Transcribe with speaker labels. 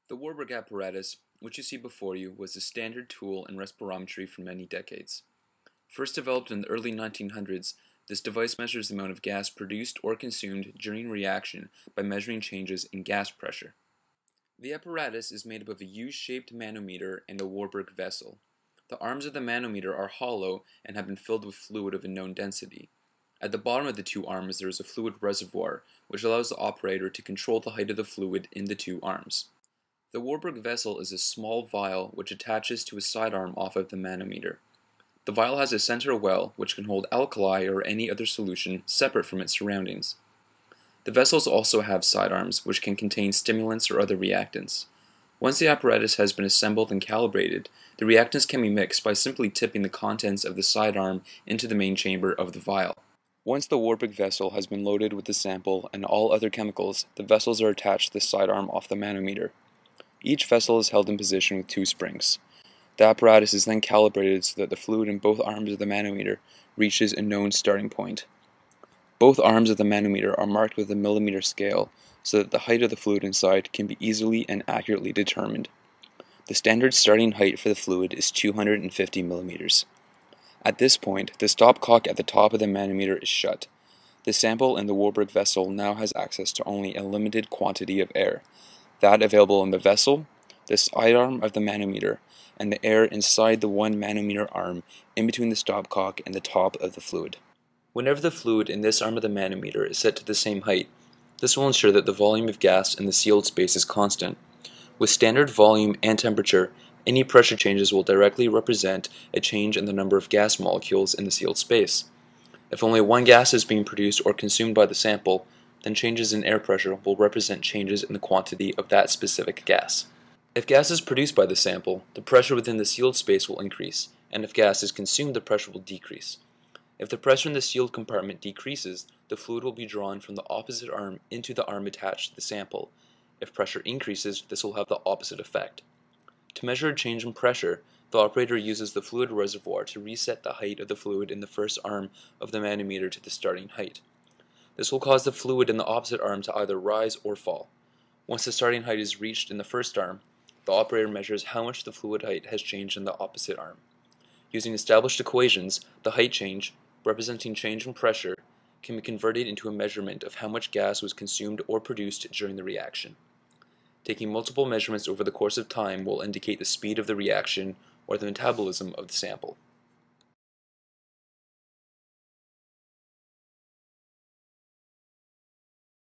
Speaker 1: The Warburg apparatus, which you see before you, was a standard tool in respirometry for many decades. First developed in the early 1900s, this device measures the amount of gas produced or consumed during reaction by measuring changes in gas pressure. The apparatus is made up of a U-shaped manometer and a Warburg vessel. The arms of the manometer are hollow and have been filled with fluid of a known density. At the bottom of the two arms there is a fluid reservoir, which allows the operator to control the height of the fluid in the two arms. The Warburg vessel is a small vial which attaches to a sidearm off of the manometer. The vial has a center well which can hold alkali or any other solution separate from its surroundings. The vessels also have sidearms which can contain stimulants or other reactants. Once the apparatus has been assembled and calibrated, the reactants can be mixed by simply tipping the contents of the sidearm into the main chamber of the vial. Once the Warburg vessel has been loaded with the sample and all other chemicals, the vessels are attached to the sidearm off the manometer. Each vessel is held in position with two springs. The apparatus is then calibrated so that the fluid in both arms of the manometer reaches a known starting point. Both arms of the manometer are marked with a millimeter scale so that the height of the fluid inside can be easily and accurately determined. The standard starting height for the fluid is 250 millimeters. At this point, the stopcock at the top of the manometer is shut. The sample in the Warburg vessel now has access to only a limited quantity of air, that available in the vessel, the sidearm of the manometer, and the air inside the 1 manometer arm in between the stopcock and the top of the fluid. Whenever the fluid in this arm of the manometer is set to the same height, this will ensure that the volume of gas in the sealed space is constant. With standard volume and temperature, any pressure changes will directly represent a change in the number of gas molecules in the sealed space. If only one gas is being produced or consumed by the sample, then changes in air pressure will represent changes in the quantity of that specific gas. If gas is produced by the sample, the pressure within the sealed space will increase, and if gas is consumed, the pressure will decrease. If the pressure in the sealed compartment decreases, the fluid will be drawn from the opposite arm into the arm attached to the sample. If pressure increases, this will have the opposite effect. To measure a change in pressure, the operator uses the fluid reservoir to reset the height of the fluid in the first arm of the manometer to the starting height. This will cause the fluid in the opposite arm to either rise or fall. Once the starting height is reached in the first arm, the operator measures how much the fluid height has changed in the opposite arm. Using established equations, the height change, representing change in pressure, can be converted into a measurement of how much gas was consumed or produced during the reaction. Taking multiple measurements over the course of time will indicate the speed of the reaction or the metabolism of the sample.